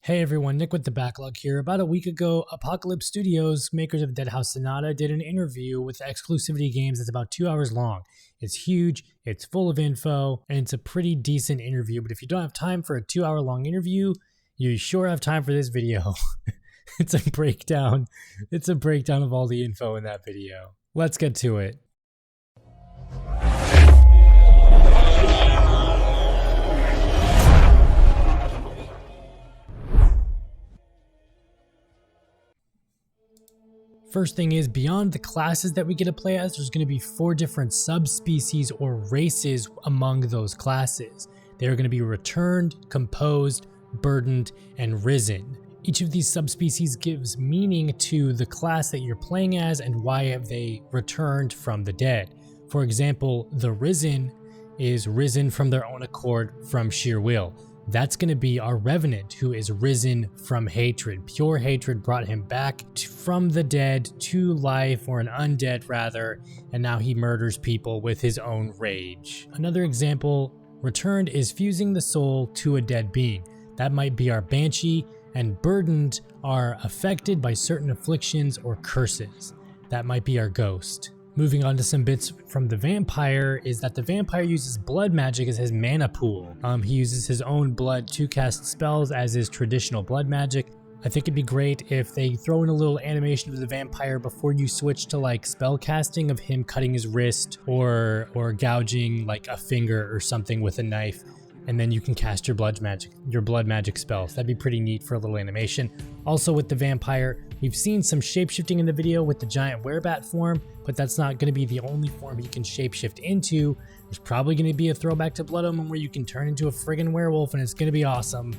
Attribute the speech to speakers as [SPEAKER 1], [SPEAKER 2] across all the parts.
[SPEAKER 1] Hey everyone, Nick with the Backlog here. About a week ago, Apocalypse Studios, makers of Deadhaus Sonata, did an interview with Exclusivley Games that's about 2 hours long. It's huge, it's full of info, and it's a pretty decent interview. But if you don't have time for a 2 hour long interview, you sure have time for this video. It's a breakdown. It's a breakdown of all the info in that video. Let's get to it. First thing is, beyond the classes that we get to play as, there's going to be 4 different subspecies or races among those classes. They are going to be returned, composed, burdened, and risen. Each of these subspecies gives meaning to the class that you're playing as and why have they returned from the dead. For example, the risen is risen from their own accord from sheer will. That's going to be our Revenant, who is risen from hatred. Pure hatred brought him back from the dead to life, or an undead rather, and now he murders people with his own rage. Another example, returned, is fusing the soul to a dead being. That might be our Banshee, and burdened are affected by certain afflictions or curses. That might be our Ghost. Moving on to some bits from the vampire is that the vampire uses blood magic as his mana pool. He uses his own blood to cast spells as is traditional blood magic. I think it'd be great if they throw in a little animation of the vampire before you switch to like spell casting of him cutting his wrist or gouging like a finger or something with a knife. And then you can cast your blood magic spells. That'd be pretty neat for a little animation. Also with the vampire, we've seen some shapeshifting in the video with the giant werebat form, but that's not going to be the only form he can shapeshift into. There's probably going to be a throwback to Blood Omen where you can turn into a friggin' werewolf, and it's going to be awesome.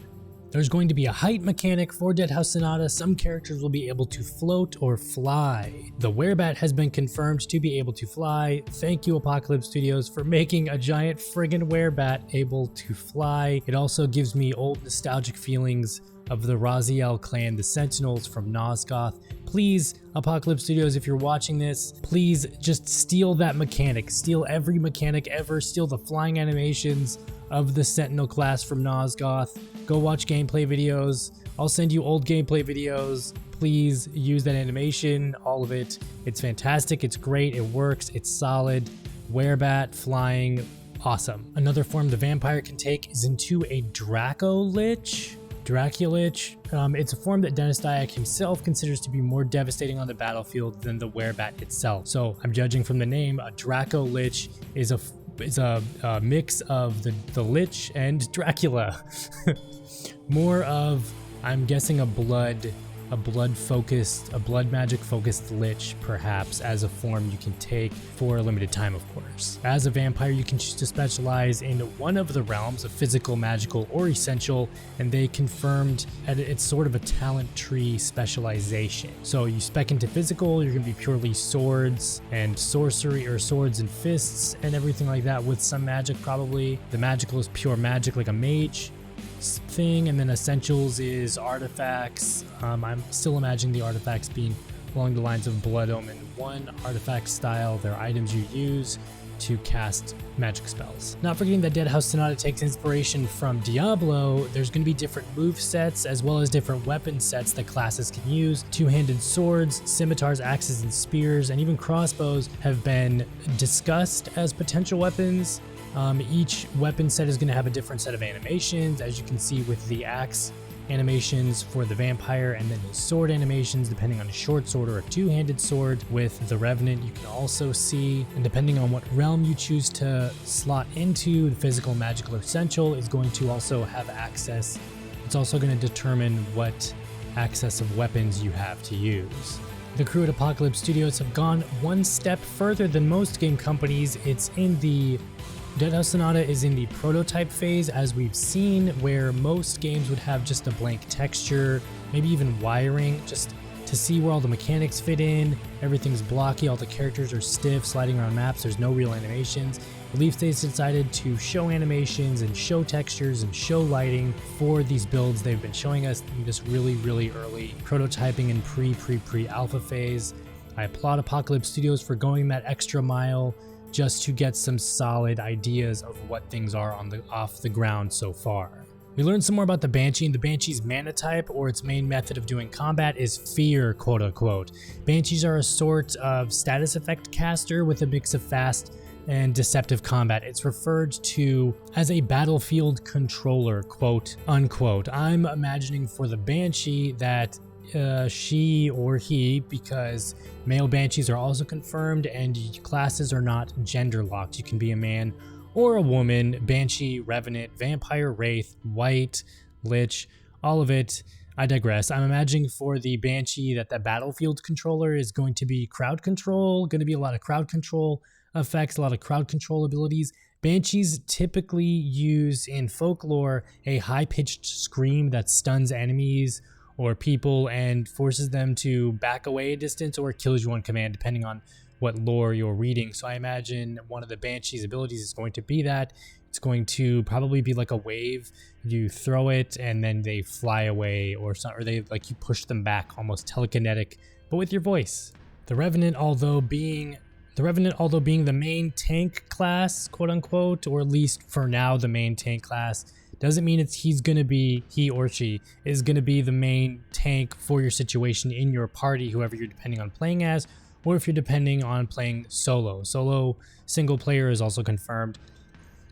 [SPEAKER 1] There's going to be a height mechanic for Deadhaus Sonata. Some characters will be able to float or fly. The werebat has been confirmed to be able to fly. Thank you, Apocalypse Studios, for making a giant friggin' werebat able to fly. It also gives me old nostalgic feelings of the Raziel clan, the Sentinels from Nosgoth. Please, Apocalypse Studios, if you're watching this, please just steal that mechanic. Steal every mechanic ever. Steal the flying animations of the Sentinel class from Nosgoth. Go watch gameplay videos. I'll send you old gameplay videos. Please use that animation, all of it. It's fantastic, it's great, it works, it's solid. Werebat, flying, awesome. Another form the vampire can take is into a Dracolich. It's a form that Dennis Dyack himself considers to be more devastating on the battlefield than the werebat itself. So I'm judging from the name, a Dracolich is a mix of the Lich and Dracula. More of, I'm guessing, a blood magic focused Lich, perhaps, as a form you can take for a limited time, of course. As a vampire, you can choose to specialize in one of the realms of physical, magical, or essential, and they confirmed it's sort of a talent tree specialization. So you spec into physical, you're going to be purely swords and sorcery, or swords and fists and everything like that, with some magic probably. The magical is pure magic like a mage thing, and then essentials is artifacts. I'm still imagining the artifacts being along the lines of Blood Omen 1 artifact style. They're items you use to cast magic spells. Not forgetting that Deadhaus Sonata takes inspiration from Diablo. There's going to be different move sets as well as different weapon sets that classes can use. Two-handed swords, scimitars, axes, and spears, and even crossbows have been discussed as potential weapons. Each weapon set is going to have a different set of animations, as you can see with the axe animations for the vampire, and then his sword animations depending on a short sword or a two-handed sword. With the Revenant, you can also see, and depending on what realm you choose to slot into, the physical, magical, or essential is going to also have access. It's also going to determine what access of weapons you have to use. The crew at Apocalypse Studios have gone one step further than most game companies. Deadhaus Sonata is in the prototype phase, as we've seen, where most games would have just a blank texture, maybe even wiring, just to see where all the mechanics fit in. Everything's blocky, all the characters are stiff, sliding around maps, there's no real animations. Leaf State's decided to show animations and show textures and show lighting for these builds. They've been showing us in this really early prototyping and pre-alpha phase. I applaud Apocalypse Studios for going that extra mile just to get some solid ideas of what things are off the ground so far. We learned some more about the Banshee, and the Banshee's mana type, or its main method of doing combat, is fear, quote unquote. Banshees are a sort of status effect caster with a mix of fast and deceptive combat. It's referred to as a battlefield controller, quote unquote. I'm imagining for the Banshee that she or he, because male Banshees are also confirmed and classes are not gender locked. You can be a man or a woman, Banshee, Revenant, Vampire, Wraith, Wight, Lich, all of it. I digress. I'm imagining for the Banshee that the battlefield controller is going to be crowd control, going to be a lot of crowd control effects, a lot of crowd control abilities. Banshees typically use in folklore a high-pitched scream that stuns enemies or people and forces them to back away a distance or kills you on command, depending on what lore you're reading. So I imagine one of the Banshee's abilities is going to be that. It's going to probably be like a wave. You throw it and then they fly away, or something, or they like you push them back, almost telekinetic, but with your voice. The Revenant, although being the main tank class, quote unquote, or at least for now the main tank class, doesn't mean he or she is gonna be the main tank for your situation in your party, whoever you're depending on playing as, or if you're depending on playing solo. Solo single player is also confirmed.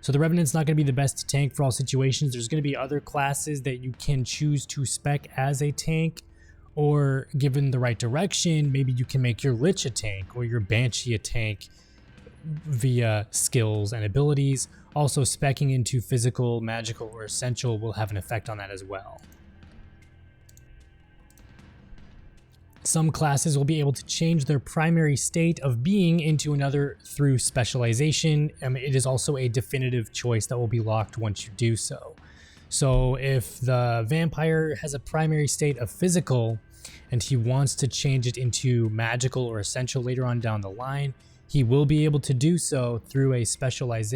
[SPEAKER 1] So the Revenant's not going to be the best tank for all situations. There's going to be other classes that you can choose to spec as a tank, or given the right direction, maybe you can make your Lich a tank or your Banshee a tank via skills and abilities. Also, speccing into physical, magical, or essential will have an effect on that as well. Some classes will be able to change their primary state of being into another through specialization. It is also a definitive choice that will be locked once you do so. So if the Vampire has a primary state of physical and he wants to change it into magical or essential later on down the line, he will be able to do so through a specialized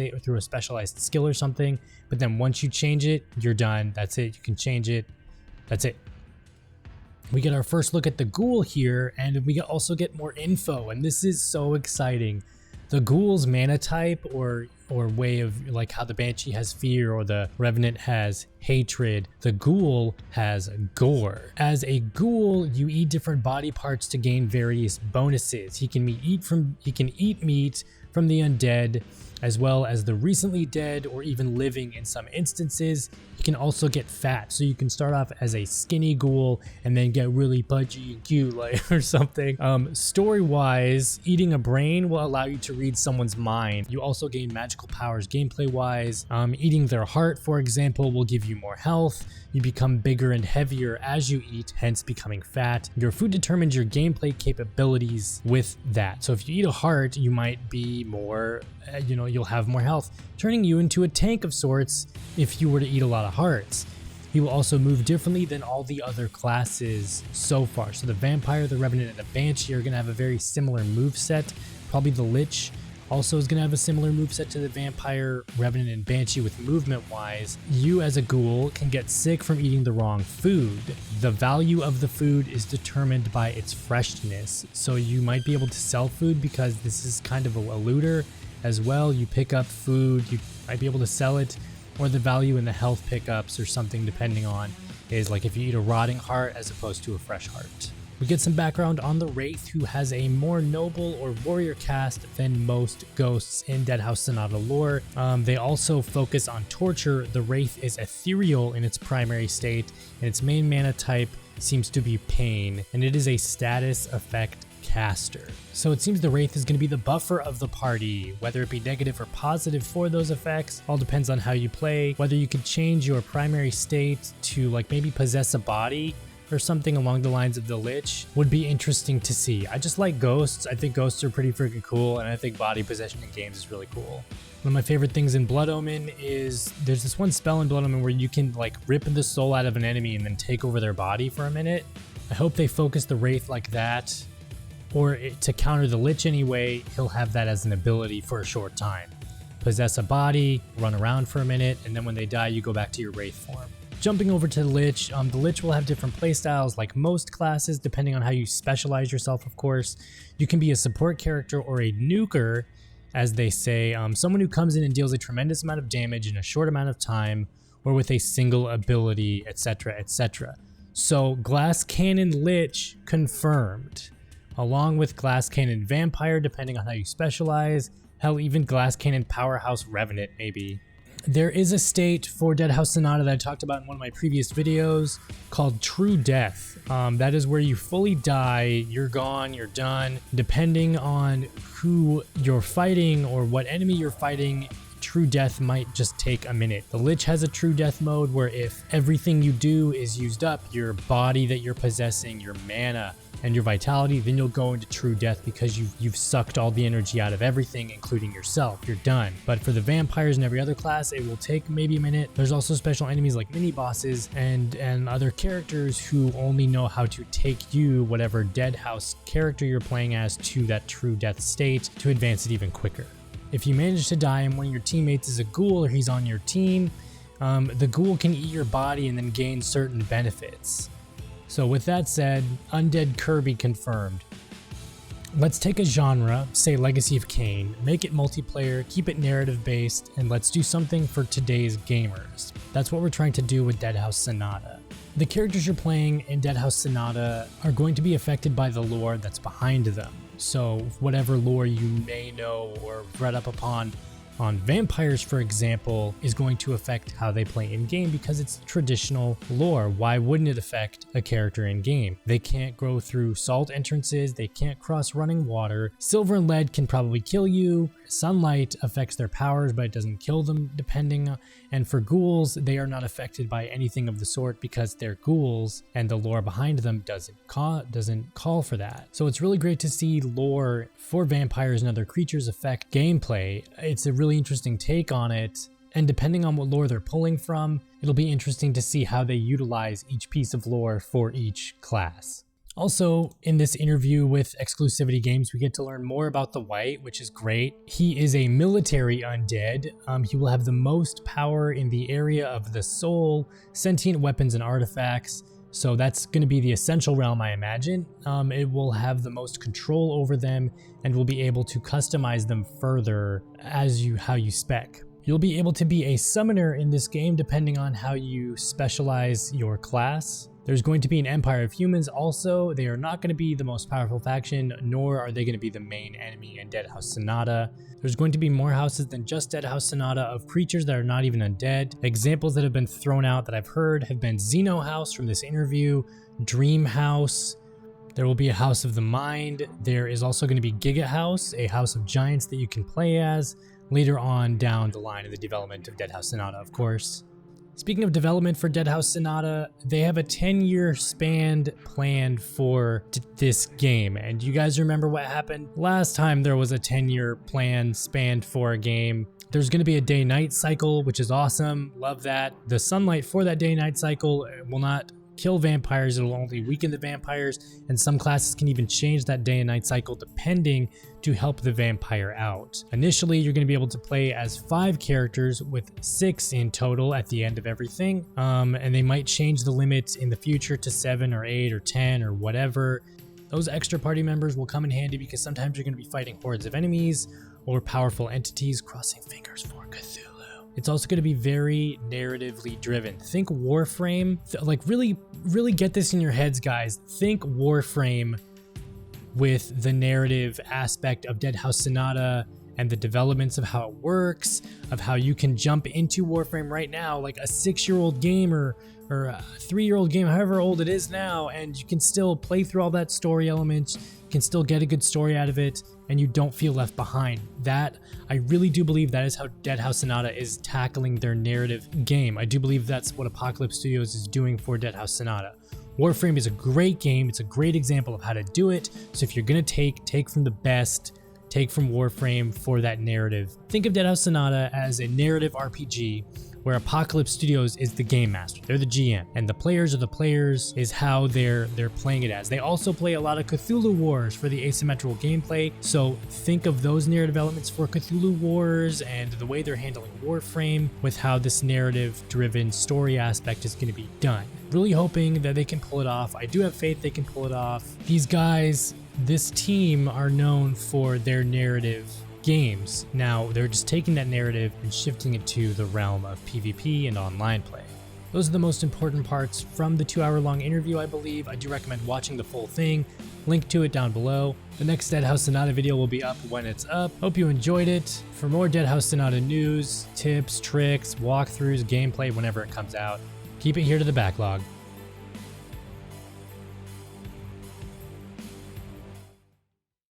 [SPEAKER 1] skill or something. But then once you change it, you're done. That's it. You can change it. That's it. We get our first look at the Goul here, and we also get more info, and this is so exciting. The Goul's mana type, or way of like how the Banshee has fear or the Revenant has hatred, the Goul has gore. As a Goul, you eat different body parts to gain various bonuses. He can eat meat from the undead, as well as the recently dead or even living in some instances. He can also get fat, so you can start off as a skinny Goul and then get really pudgy and cute like or something. Story-wise, eating a brain will allow you to read someone's mind. You also gain magical powers gameplay-wise. Eating their heart, for example, will give you more health. You become bigger and heavier as you eat, hence becoming fat. Your food determines your gameplay capabilities with that. So if you eat a heart, you might be more, you'll have more health, turning you into a tank of sorts if you were to eat a lot of hearts. He will also move differently than all the other classes so far. So the Vampire, the Revenant, and the Banshee are going to have a very similar moveset. Probably the Lich also is going to have a similar moveset to the Vampire, Revenant, and Banshee with movement-wise. You as a Goul can get sick from eating the wrong food. The value of the food is determined by its freshness. So you might be able to sell food because this is kind of a looter as well. You pick up food, you might be able to sell it, or the value in the health pickups or something, depending on, is like if you eat a rotting heart as opposed to a fresh heart. We get some background on the Wraith, who has a more noble or warrior cast than most ghosts in Deadhaus Sonata lore. They also focus on torture. The Wraith is ethereal in its primary state, and its main mana type seems to be pain, and it is a status effect caster. So it seems the Wraith is going to be the buffer of the party, whether it be negative or positive for those effects. All depends on how you play, whether you could change your primary state to like maybe possess a body or something along the lines of the Lich would be interesting to see. I just like ghosts. I think ghosts are pretty freaking cool, and I think body possession in games is really cool. One of my favorite things in Blood Omen is there's this one spell in Blood Omen where you can like rip the soul out of an enemy and then take over their body for a minute. I hope they focus the Wraith like that, or to counter the Lich anyway, he'll have that as an ability for a short time. Possess a body, run around for a minute, and then when they die, you go back to your Wraith form. Jumping over to the Lich will have different playstyles like most classes, depending on how you specialize yourself, of course. You can be a support character or a nuker, as they say, someone who comes in and deals a tremendous amount of damage in a short amount of time, or with a single ability, etc., etc. So Glass Cannon Lich confirmed, along with Glass Cannon Vampire depending on how you specialize, hell even Glass Cannon Powerhouse Revenant maybe. There is a state for Deadhaus Sonata that I talked about in one of my previous videos called True Death. That is where you fully die, you're gone, you're done. Depending on who you're fighting or what enemy you're fighting, True Death might just take a minute. The Lich has a True Death mode where if everything you do is used up, your body that you're possessing, your mana, and your vitality, then you'll go into True Death because you've sucked all the energy out of everything, including yourself. You're done. But for the vampires and every other class, it will take maybe a minute. There's also special enemies like mini bosses and other characters who only know how to take you, whatever Deadhaus character you're playing as, to that True Death state to advance it even quicker. If you manage to die and one of your teammates is a Goul or he's on your team, the Goul can eat your body and then gain certain benefits. So with that said, Undead Kirby confirmed. Let's take a genre, say Legacy of Kain, make it multiplayer, keep it narrative based, and let's do something for today's gamers. That's what we're trying to do with Deadhaus Sonata. The characters you're playing in Deadhaus Sonata are going to be affected by the lore that's behind them. So whatever lore you may know or read up upon on vampires, for example, is going to affect how they play in game because it's traditional lore. Why wouldn't it affect a character in game? They can't go through salt entrances, they can't cross running water. Silver and lead can probably kill you. Sunlight affects their powers, but it doesn't kill them depending. And for ghouls, they are not affected by anything of the sort because they're ghouls and the lore behind them doesn't call for that. So it's really great to see lore for vampires and other creatures affect gameplay. It's a really interesting take on it, and depending on what lore they're pulling from, it'll be interesting to see how they utilize each piece of lore for each class. Also, in this interview with Exclusivley Games, we get to learn more about the Wight, which is great. He is a military undead. He will have the most power in the area of the soul, sentient weapons and artifacts. So that's going to be the essential realm, I imagine. It will have the most control over them and will be able to customize them further as how you spec. You'll be able to be a summoner in this game depending on how you specialize your class. There's going to be an Empire of Humans also. They are not going to be the most powerful faction, nor are they going to be the main enemy in Deadhaus Sonata. There's going to be more houses than just Deadhaus Sonata of creatures that are not even undead. Examples that have been thrown out that I've heard have been Xeno House from this interview, Dream House. There will be a House of the Mind. There is also going to be Giga House, a house of giants that you can play as later on down the line of the development of Deadhaus Sonata, of course. Speaking of development for Deadhaus Sonata, they have a 10-year span planned for this game. And you guys remember what happened last time there was a 10-year plan spanned for a game. There's going to be a day-night cycle, which is awesome. Love that. The sunlight for that day-night cycle will not kill vampires, it'll only weaken the vampires, and some classes can even change that day and night cycle depending to help the vampire out. Initially, you're going to be able to play as 5 characters with 6 in total at the end of everything, and they might change the limits in the future to 7 or 8 or 10 or whatever. Those extra party members will come in handy because sometimes you're going to be fighting hordes of enemies or powerful entities. Crossing fingers for Cthulhu. It's also going to be very narratively driven. Think Warframe. Like really get this in your heads, guys. Think Warframe with the narrative aspect of Deadhaus Sonata and the developments of how it works, of how you can jump into Warframe right now, like a 6-year-old game or a 3-year-old game, however old it is now, and you can still play through all that story elements, you can still get a good story out of it, and you don't feel left behind. That, I really do believe that is how Deadhaus Sonata is tackling their narrative game. I do believe that's what Apocalypse Studios is doing for Deadhaus Sonata. Warframe is a great game, it's a great example of how to do it, so if you're gonna take from the best, take from Warframe for that narrative. Think of Deadhaus Sonata as a narrative RPG where Apocalypse Studios is the game master. They're the GM, and the players are the players is how they're playing it as. They also play a lot of Cthulhu Wars for the asymmetrical gameplay, so think of those narrative elements for Cthulhu Wars and the way they're handling Warframe with how this narrative-driven story aspect is going to be done. Really hoping that they can pull it off. I do have faith they can pull it off. These guys, this team, are known for their narrative games. Now they're just taking that narrative and shifting it to the realm of PvP and online play. Those are the most important parts from the 2-hour-long interview, I believe. I do recommend watching the full thing. Link to it down below. The next Deadhaus Sonata video will be up when it's up. Hope you enjoyed it. For more Deadhaus Sonata news, tips, tricks, walkthroughs, gameplay whenever it comes out, keep it here to the backlog.